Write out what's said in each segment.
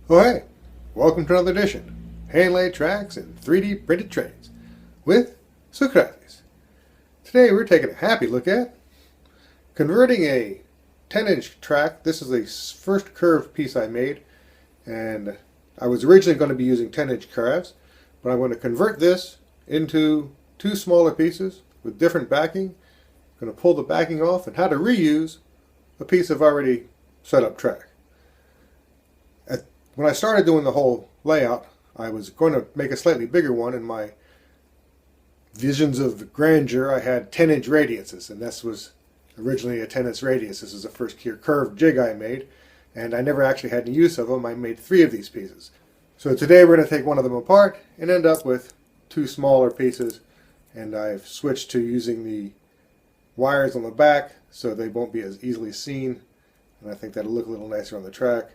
Oh hey, welcome to another edition, hand-laid tracks and 3D printed trains with Socrates. Today we're taking a happy look at converting a 10-inch track. This is the first curved piece I made, and I was originally going to be using 10-inch calves, but I'm going to convert this into two smaller pieces with different backing. I'm going to pull the backing off and how to reuse a piece of already set up track. When I started doing the whole layout, I was going to make a slightly bigger one. In my visions of grandeur, I had 10-inch radiuses, and this was originally a 10-inch radius. This is the first curved jig I made, and I never actually had any use of them. I made 3 of these pieces. So today we're going to take one of them apart and end up with 2 smaller pieces, and I've switched to using the wires on the back so they won't be as easily seen, and I think that'll look a little nicer on the track.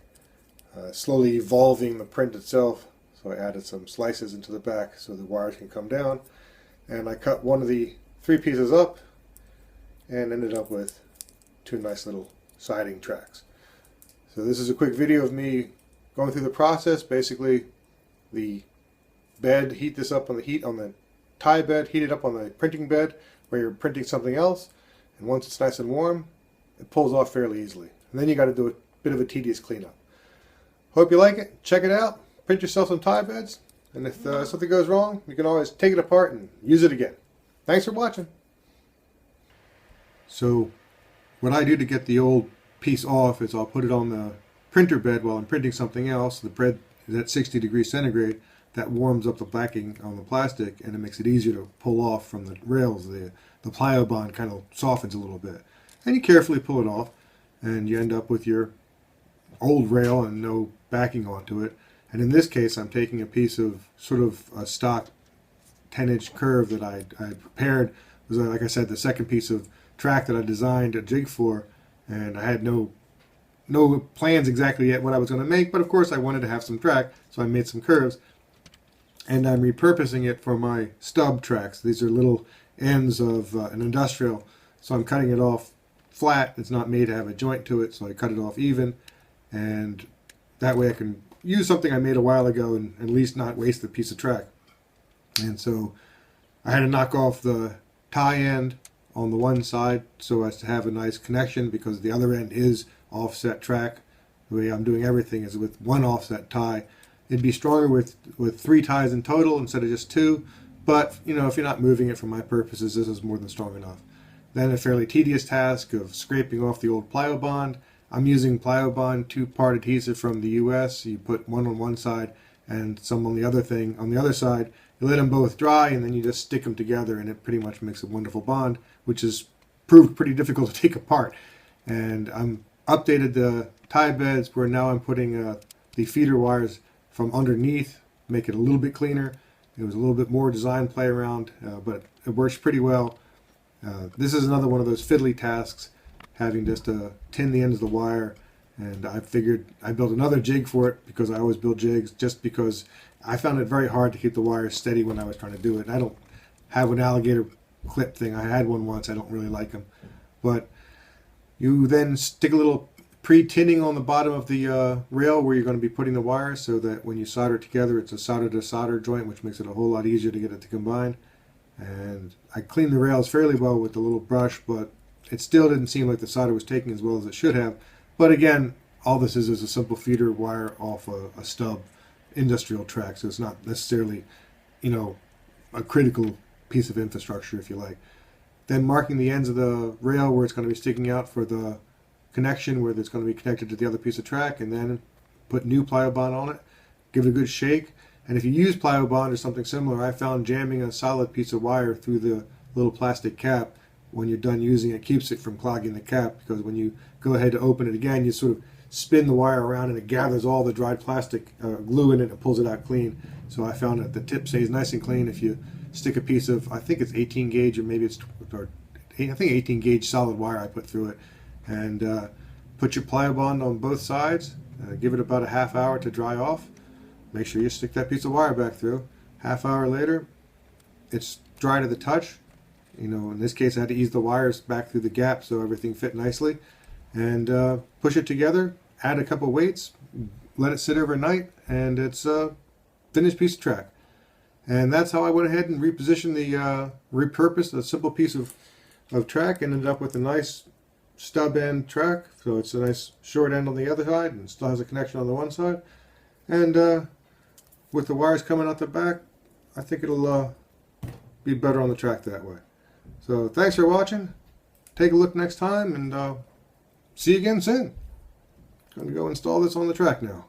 Slowly evolving the print itself, so I added some slices into the back so the wires can come down, and I cut one of the 3 pieces up and ended up with 2 nice little siding tracks. So this is a quick video of me going through the process. Basically, the bed, heat this up on the tie bed, heat it up on the printing bed where you're printing something else, and once it's nice and warm, it pulls off fairly easily. And then you got to do a bit of a tedious cleanup. Hope you like it. Check it out. Print yourself some tie beds. And if something goes wrong, you can always take it apart and use it again. Thanks for watching. So what I do to get the old piece off is I'll put it on the printer bed while I'm printing something else. The bread is at 60 degrees centigrade. That warms up the backing on the plastic, and it makes it easier to pull off from the rails. The Pliobond kind of softens a little bit. And you carefully pull it off, and you end up with your old rail and no backing onto it. And in this case, I'm taking a piece of sort of a stock 10-inch curve that I prepared. It was, like I said, the second piece of track that I designed a jig for, and I had no plans exactly yet what I was going to make, but of course I wanted to have some track, so I made some curves, and I'm repurposing it for my stub tracks. These are little ends of an industrial, so I'm cutting it off flat. It's not made to have a joint to it, so I cut it off even, and that way I can use something I made a while ago and at least not waste the piece of track. And so I had to knock off the tie end on the one side so as to have a nice connection, because the other end is offset track. The way I'm doing everything is with one offset tie. It'd be stronger with 3 ties in total instead of just 2, but you know, if you're not moving it for my purposes, this is more than strong enough. Then a fairly tedious task of scraping off the old Pliobond. I'm using Pliobond 2-part adhesive from the US. You put one on one side and some on the other side. You let them both dry, and then you just stick them together, and it pretty much makes a wonderful bond, which has proved pretty difficult to take apart. And I'm updated the tie beds where now I'm putting the feeder wires from underneath, make it a little bit cleaner. It was a little bit more design play around, but it works pretty well. This is another one of those fiddly tasks, having just to tin the ends of the wire, and I figured I built another jig for it because I always build jigs, just because I found it very hard to keep the wires steady when I was trying to do it. I don't have an alligator clip thing. I had one once. I don't really like them, but you then stick a little pre-tinning on the bottom of the rail where you're going to be putting the wires, so that when you solder it together, it's a solder to solder joint, which makes it a whole lot easier to get it to combine. And I cleaned the rails fairly well with the little brush, but it still didn't seem like the solder was taking as well as it should have. But again, all this is a simple feeder wire off a stub industrial track, so it's not necessarily, you know, a critical piece of infrastructure, if you like. Then marking the ends of the rail where it's going to be sticking out for the connection, where it's going to be connected to the other piece of track, and then put new Pliobond on it. Give it a good shake. And if you use Pliobond or something similar, I found jamming a solid piece of wire through the little plastic cap when you're done using it keeps it from clogging the cap, because when you go ahead to open it again, you sort of spin the wire around and it gathers all the dried plastic glue in it and pulls it out clean. So I found that the tip stays nice and clean if you stick a piece of, I think it's 18 gauge or maybe it's, I think 18 gauge solid wire I put through it, and put your Pliobond on both sides. Give it about a half hour to dry off. Make sure you stick that piece of wire back through. Half hour later, it's dry to the touch. You know, in this case, I had to ease the wires back through the gap so everything fit nicely. And push it together, add a couple weights, let it sit overnight, and it's a finished piece of track. And that's how I went ahead and repositioned repurposed a simple piece of track, and ended up with a nice stub end track. So it's a nice short end on the other side and still has a connection on the one side. And with the wires coming out the back, I think it'll be better on the track that way. So thanks for watching. Take a look next time, and see you again soon. Going to go install this on the track now.